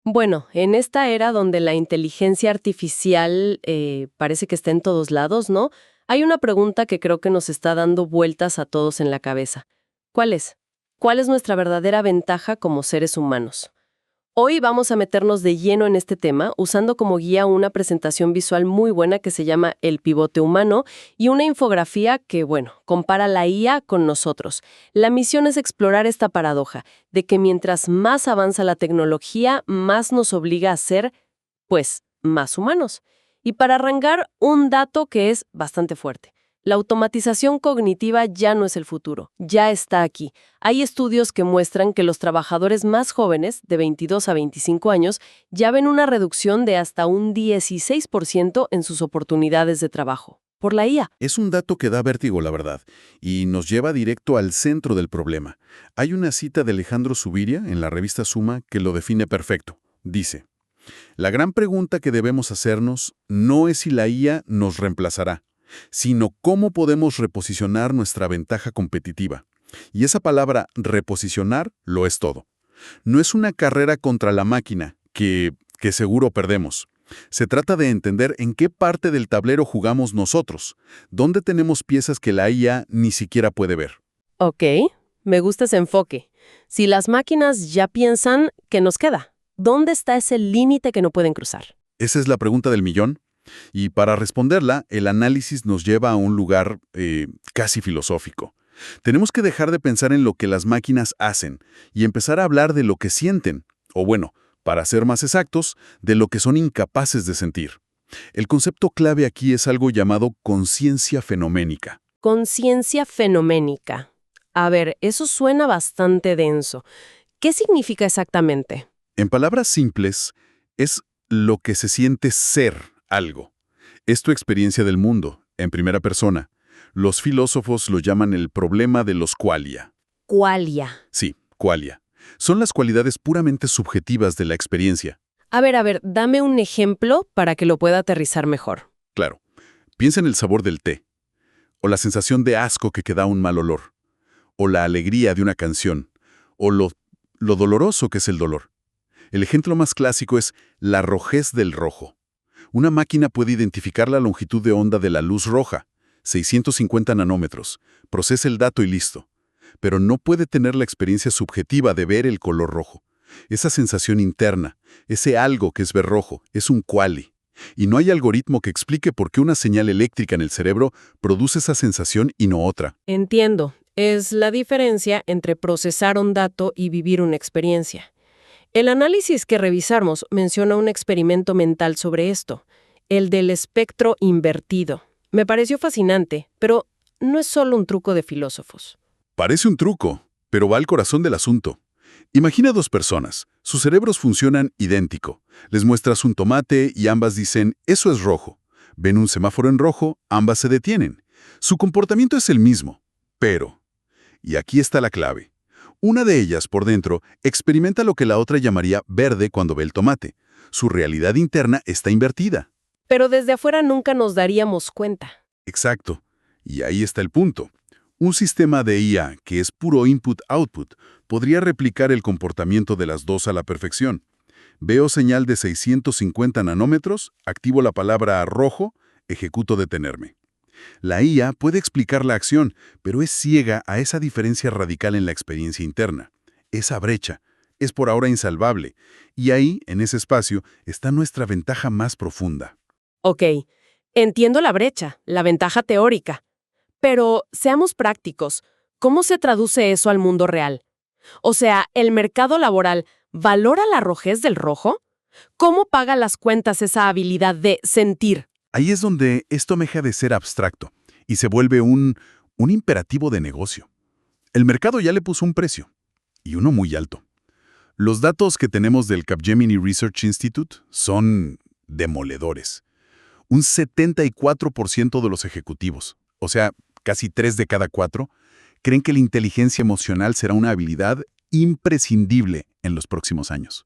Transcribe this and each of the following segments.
Bueno, en esta era donde la inteligencia artificial parece que está en todos lados, ¿no? Hay una pregunta que creo que nos está dando vueltas a todos en la cabeza. ¿Cuál es? ¿Cuál es nuestra verdadera ventaja como seres humanos? Hoy vamos a meternos de lleno en este tema usando como guía una presentación visual muy buena que se llama El pivote humano y una infografía que, bueno, compara la IA con nosotros. La misión es explorar esta paradoja de que mientras más avanza la tecnología, más nos obliga a ser, pues, más humanos. Y para arrancar, un dato que es bastante fuerte. La automatización cognitiva ya no es el futuro, ya está aquí. Hay estudios que muestran que los trabajadores más jóvenes, de 22 a 25 años, ya ven una reducción de hasta un 16% en sus oportunidades de trabajo, por la IA. Es un dato que da vértigo, la verdad, y nos lleva directo al centro del problema. Hay una cita de Alejandro Zuviria en la revista Suma que lo define perfecto. Dice, la gran pregunta que debemos hacernos no es si la IA nos reemplazará, sino cómo podemos reposicionar nuestra ventaja competitiva. Y esa palabra reposicionar lo es todo. No es una carrera contra la máquina, que seguro perdemos. Se trata de entender en qué parte del tablero jugamos nosotros, dónde tenemos piezas que la IA ni siquiera puede ver. Ok, me gusta ese enfoque. Si las máquinas ya piensan, ¿qué nos queda? ¿Dónde está ese límite que no pueden cruzar? Esa es la pregunta del millón. Y para responderla, el análisis nos lleva a un lugar casi filosófico. Tenemos que dejar de pensar en lo que las máquinas hacen y empezar a hablar de lo que sienten, o bueno, para ser más exactos, de lo que son incapaces de sentir. El concepto clave aquí es algo llamado conciencia fenoménica. Conciencia fenoménica. A ver, eso suena bastante denso. ¿Qué significa exactamente? En palabras simples, es lo que se siente ser algo. Es tu experiencia del mundo, en primera persona. Los filósofos lo llaman el problema de los qualia. Qualia. Sí, qualia. Son las cualidades puramente subjetivas de la experiencia. A ver, dame un ejemplo para que lo pueda aterrizar mejor. Claro, piensa en el sabor del té, o la sensación de asco que da un mal olor, o la alegría de una canción, o lo doloroso que es el dolor. El ejemplo más clásico es la rojez del rojo. Una máquina puede identificar la longitud de onda de la luz roja, 650 nanómetros, procesa el dato y listo. Pero no puede tener la experiencia subjetiva de ver el color rojo. Esa sensación interna, ese algo que es ver rojo, es un quali. Y no hay algoritmo que explique por qué una señal eléctrica en el cerebro produce esa sensación y no otra. Entiendo. Es la diferencia entre procesar un dato y vivir una experiencia. El análisis que revisamos menciona un experimento mental sobre esto, el del espectro invertido. Me pareció fascinante, pero no es solo un truco de filósofos. Parece un truco, pero va al corazón del asunto. Imagina dos personas. Sus cerebros funcionan idéntico. Les muestras un tomate y ambas dicen, eso es rojo. Ven un semáforo en rojo, ambas se detienen. Su comportamiento es el mismo, pero, y aquí está la clave, una de ellas, por dentro, experimenta lo que la otra llamaría verde cuando ve el tomate. Su realidad interna está invertida. Pero desde afuera nunca nos daríamos cuenta. Exacto. Y ahí está el punto. Un sistema de IA que es puro input-output podría replicar el comportamiento de las dos a la perfección. Veo señal de 650 nanómetros, activo la palabra rojo, ejecuto detenerme. La IA puede explicar la acción, pero es ciega a esa diferencia radical en la experiencia interna. Esa brecha es por ahora insalvable, y ahí, en ese espacio, está nuestra ventaja más profunda. Ok, entiendo la brecha, la ventaja teórica. Pero seamos prácticos, ¿cómo se traduce eso al mundo real? O sea, ¿el mercado laboral valora la rojez del rojo? ¿Cómo paga las cuentas esa habilidad de sentir? Ahí es donde esto deja de ser abstracto y se vuelve un imperativo de negocio. El mercado ya le puso un precio, y uno muy alto. Los datos que tenemos del Capgemini Research Institute son demoledores. Un 74% de los ejecutivos, o sea, casi 3 de cada 4, creen que la inteligencia emocional será una habilidad imprescindible en los próximos años.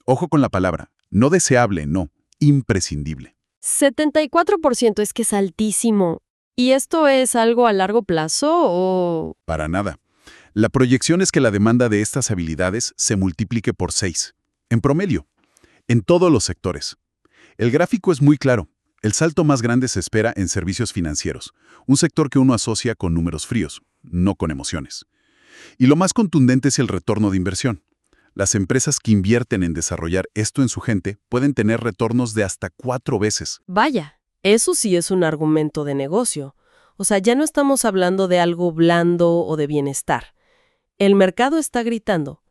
Ojo con la palabra, no deseable, no, imprescindible. 74% es que es altísimo. ¿Y esto es algo a largo plazo o...? Para nada. La proyección es que la demanda de estas habilidades se multiplique por 6. En promedio, en todos los sectores. El gráfico es muy claro. El salto más grande se espera en servicios financieros, un sector que uno asocia con números fríos, no con emociones. Y lo más contundente es el retorno de inversión. Las empresas que invierten en desarrollar esto en su gente pueden tener retornos de hasta 4 veces. Vaya, eso sí es un argumento de negocio. O sea, ya no estamos hablando de algo blando o de bienestar. El mercado está gritando: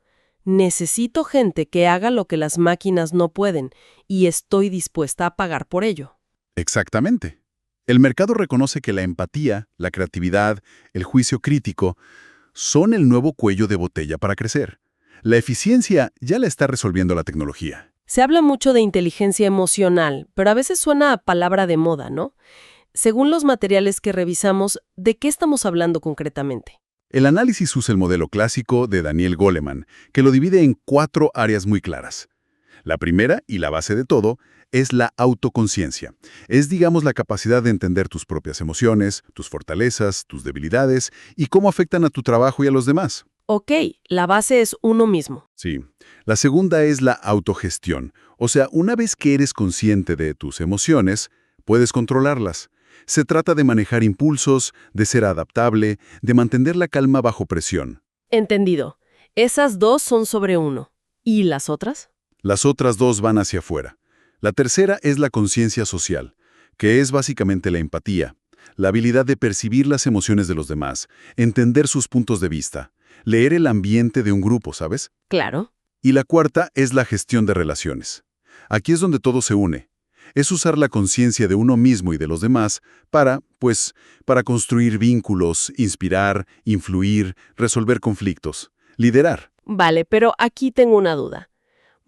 necesito gente que haga lo que las máquinas no pueden y estoy dispuesta a pagar por ello. Exactamente. El mercado reconoce que la empatía, la creatividad, el juicio crítico son el nuevo cuello de botella para crecer. La eficiencia ya la está resolviendo la tecnología. Se habla mucho de inteligencia emocional, pero a veces suena a palabra de moda, ¿no? Según los materiales que revisamos, ¿de qué estamos hablando concretamente? El análisis usa el modelo clásico de Daniel Goleman, que lo divide en 4 áreas muy claras. La primera, y la base de todo, es la autoconciencia. Es, digamos, la capacidad de entender tus propias emociones, tus fortalezas, tus debilidades y cómo afectan a tu trabajo y a los demás. Ok, la base es uno mismo. Sí. La segunda es la autogestión. O sea, una vez que eres consciente de tus emociones, puedes controlarlas. Se trata de manejar impulsos, de ser adaptable, de mantener la calma bajo presión. Entendido. Esas dos son sobre uno. ¿Y las otras? Las otras 2 van hacia afuera. La tercera es la conciencia social, que es básicamente la empatía, la habilidad de percibir las emociones de los demás, entender sus puntos de vista, leer el ambiente de un grupo, ¿sabes? Claro. Y la cuarta es la gestión de relaciones. Aquí es donde todo se une. Es usar la conciencia de uno mismo y de los demás para construir vínculos, inspirar, influir, resolver conflictos, liderar. Vale, pero aquí tengo una duda.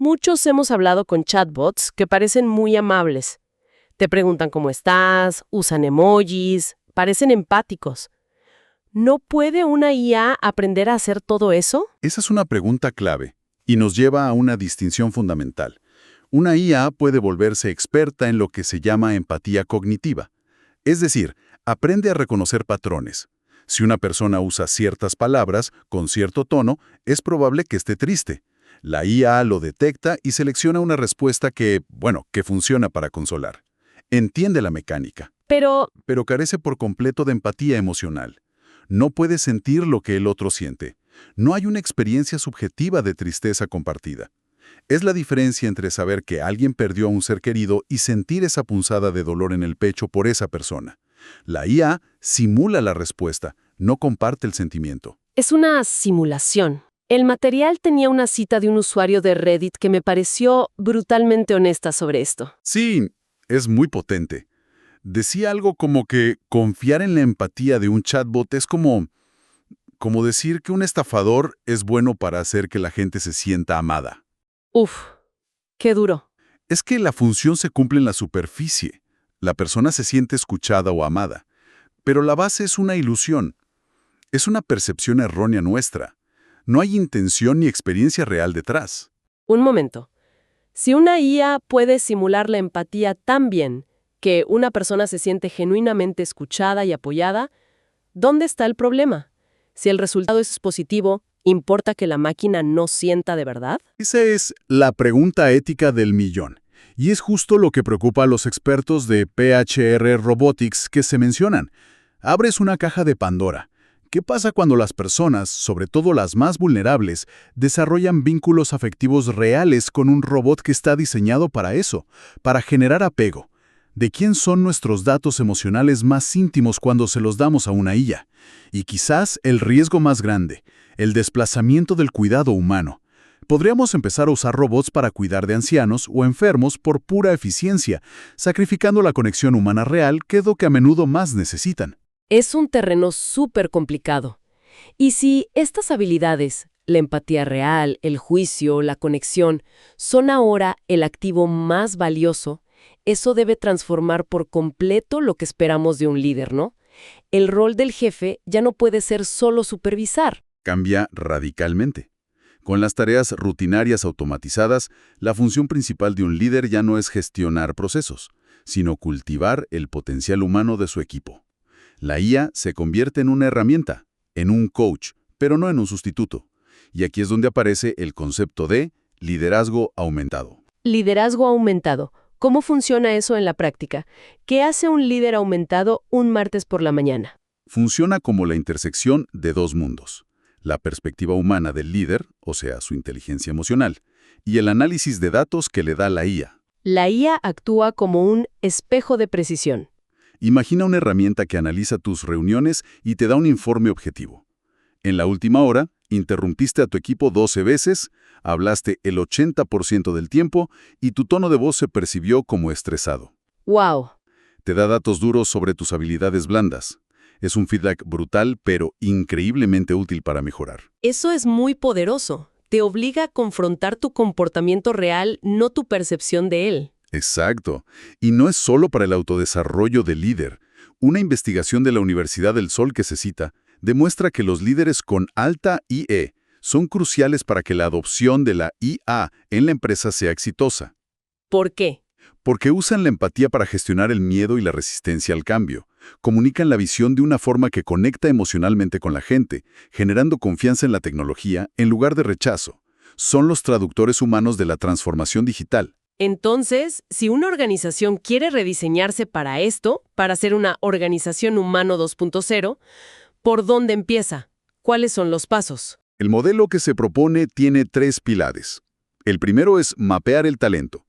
Muchos hemos hablado con chatbots que parecen muy amables. Te preguntan cómo estás, usan emojis, parecen empáticos. ¿No puede una IA aprender a hacer todo eso? Esa es una pregunta clave y nos lleva a una distinción fundamental. Una IA puede volverse experta en lo que se llama empatía cognitiva. Es decir, aprende a reconocer patrones. Si una persona usa ciertas palabras con cierto tono, es probable que esté triste. La IA lo detecta y selecciona una respuesta que funciona para consolar. Entiende la mecánica, Pero, pero carece por completo de empatía emocional. No puede sentir lo que el otro siente. No hay una experiencia subjetiva de tristeza compartida. Es la diferencia entre saber que alguien perdió a un ser querido y sentir esa punzada de dolor en el pecho por esa persona. La IA simula la respuesta, no comparte el sentimiento. es una simulación. El material tenía una cita de un usuario de Reddit que me pareció brutalmente honesta sobre esto. Sí, es muy potente. Decía algo como que confiar en la empatía de un chatbot es como decir que un estafador es bueno para hacer que la gente se sienta amada. Uf, qué duro. Es que la función se cumple en la superficie. La persona se siente escuchada o amada. Pero la base es una ilusión. Es una percepción errónea nuestra. No hay intención ni experiencia real detrás. Un momento. Si una IA puede simular la empatía tan bien que una persona se siente genuinamente escuchada y apoyada, ¿dónde está el problema? Si el resultado es positivo, ¿importa que la máquina no sienta de verdad? Esa es la pregunta ética del millón. Y es justo lo que preocupa a los expertos de PHR Robotics que se mencionan. Abres una caja de Pandora. ¿Qué pasa cuando las personas, sobre todo las más vulnerables, desarrollan vínculos afectivos reales con un robot que está diseñado para eso, para generar apego? ¿De quién son nuestros datos emocionales más íntimos cuando se los damos a una IA? Y quizás el riesgo más grande, el desplazamiento del cuidado humano. Podríamos empezar a usar robots para cuidar de ancianos o enfermos por pura eficiencia, sacrificando la conexión humana real, que es lo que a menudo más necesitan. Es un terreno súper complicado. Y si estas habilidades, la empatía real, el juicio, la conexión, son ahora el activo más valioso, eso debe transformar por completo lo que esperamos de un líder, ¿no? El rol del jefe ya no puede ser solo supervisar. Cambia radicalmente. Con las tareas rutinarias automatizadas, la función principal de un líder ya no es gestionar procesos, sino cultivar el potencial humano de su equipo. La IA se convierte en una herramienta, en un coach, pero no en un sustituto. Y aquí es donde aparece el concepto de liderazgo aumentado. Liderazgo aumentado. ¿Cómo funciona eso en la práctica? ¿Qué hace un líder aumentado un martes por la mañana? Funciona como la intersección de dos mundos: la perspectiva humana del líder, o sea, su inteligencia emocional, y el análisis de datos que le da la IA. La IA actúa como un espejo de precisión. Imagina una herramienta que analiza tus reuniones y te da un informe objetivo. En la última hora, interrumpiste a tu equipo 12 veces, hablaste el 80% del tiempo y tu tono de voz se percibió como estresado. ¡Wow! Te da datos duros sobre tus habilidades blandas. Es un feedback brutal, pero increíblemente útil para mejorar. Eso es muy poderoso. Te obliga a confrontar tu comportamiento real, no tu percepción de él. Exacto. Y no es solo para el autodesarrollo del líder. Una investigación de la Universidad del Sol que se cita demuestra que los líderes con alta IE son cruciales para que la adopción de la IA en la empresa sea exitosa. ¿Por qué? Porque usan la empatía para gestionar el miedo y la resistencia al cambio. Comunican la visión de una forma que conecta emocionalmente con la gente, generando confianza en la tecnología en lugar de rechazo. Son los traductores humanos de la transformación digital. Entonces, si una organización quiere rediseñarse para esto, para ser una organización humano 2.0, ¿por dónde empieza? ¿Cuáles son los pasos? El modelo que se propone tiene 3 pilares. El primero es mapear el talento.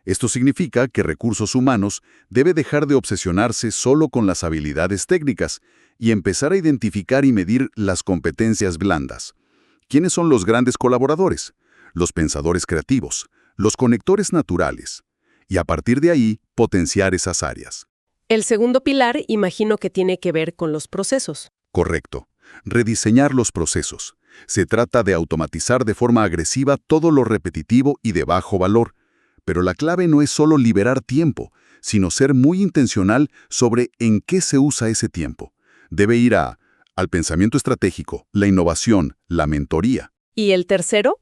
Esto significa que recursos humanos debe dejar de obsesionarse solo con las habilidades técnicas y empezar a identificar y medir las competencias blandas. ¿Quiénes son los grandes colaboradores? Los pensadores creativos, los conectores naturales. Y a partir de ahí, potenciar esas áreas. El segundo pilar, imagino que tiene que ver con los procesos. Correcto. Rediseñar los procesos. Se trata de automatizar de forma agresiva todo lo repetitivo y de bajo valor. Pero la clave no es solo liberar tiempo, sino ser muy intencional sobre en qué se usa ese tiempo. Debe ir al pensamiento estratégico, la innovación, la mentoría. ¿Y el tercero?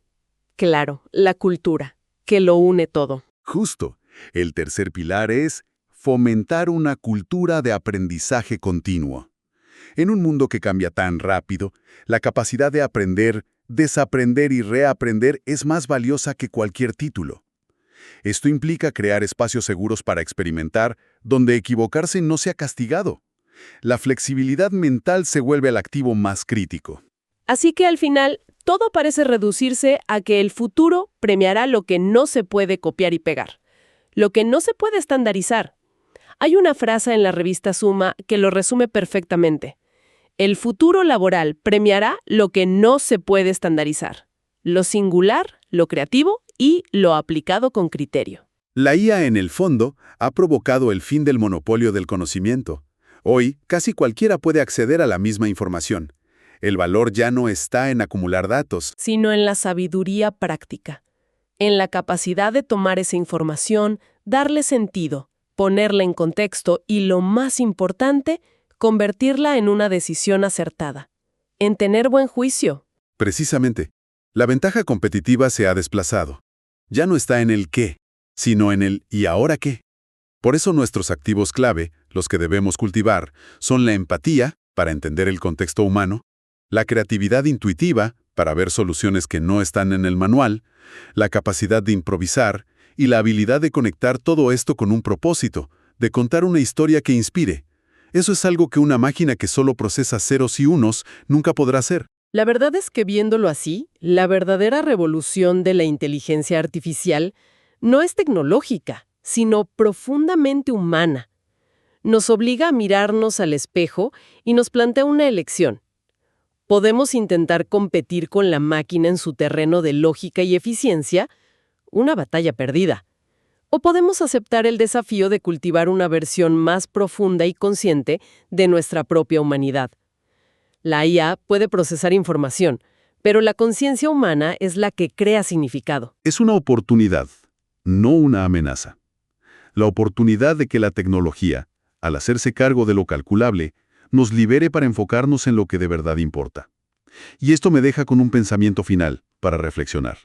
Claro, la cultura, que lo une todo. Justo. El tercer pilar es fomentar una cultura de aprendizaje continuo. En un mundo que cambia tan rápido, la capacidad de aprender, desaprender y reaprender es más valiosa que cualquier título. Esto implica crear espacios seguros para experimentar, donde equivocarse no sea castigado. La flexibilidad mental se vuelve el activo más crítico. Así que al final, todo parece reducirse a que el futuro premiará lo que no se puede copiar y pegar, lo que no se puede estandarizar. Hay una frase en la revista Suma que lo resume perfectamente. El futuro laboral premiará lo que no se puede estandarizar, lo singular, lo creativo y lo aplicado con criterio. La IA, en el fondo, ha provocado el fin del monopolio del conocimiento. Hoy, casi cualquiera puede acceder a la misma información. El valor ya no está en acumular datos, Sino en la sabiduría práctica, en la capacidad de tomar esa información, darle sentido, ponerla en contexto y, lo más importante, convertirla en una decisión acertada, en tener buen juicio. Precisamente, la ventaja competitiva se ha desplazado. Ya no está en el qué, sino en el ¿y ahora qué? Por eso nuestros activos clave, los que debemos cultivar, son la empatía, para entender el contexto humano, la creatividad intuitiva, para ver soluciones que no están en el manual, la capacidad de improvisar y la habilidad de conectar todo esto con un propósito, de contar una historia que inspire. Eso es algo que una máquina que solo procesa ceros y unos nunca podrá hacer. La verdad es que viéndolo así, la verdadera revolución de la inteligencia artificial no es tecnológica, sino profundamente humana. Nos obliga a mirarnos al espejo y nos plantea una elección. Podemos intentar competir con la máquina en su terreno de lógica y eficiencia, una batalla perdida. O podemos aceptar el desafío de cultivar una versión más profunda y consciente de nuestra propia humanidad. La IA puede procesar información, pero la conciencia humana es la que crea significado. Es una oportunidad, no una amenaza. La oportunidad de que la tecnología, al hacerse cargo de lo calculable, nos libere para enfocarnos en lo que de verdad importa. Y esto me deja con un pensamiento final para reflexionar.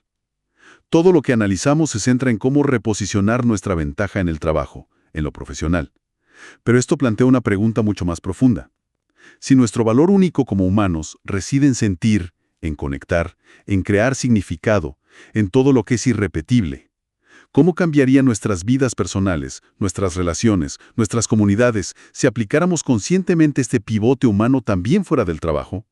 Todo lo que analizamos se centra en cómo reposicionar nuestra ventaja en el trabajo, en lo profesional. Pero esto plantea una pregunta mucho más profunda. Si nuestro valor único como humanos reside en sentir, en conectar, en crear significado, en todo lo que es irrepetible. ¿Cómo cambiarían nuestras vidas personales, nuestras relaciones, nuestras comunidades, si aplicáramos conscientemente este pivote humano también fuera del trabajo?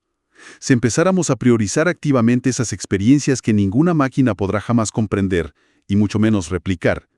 Si empezáramos a priorizar activamente esas experiencias que ninguna máquina podrá jamás comprender, y mucho menos replicar,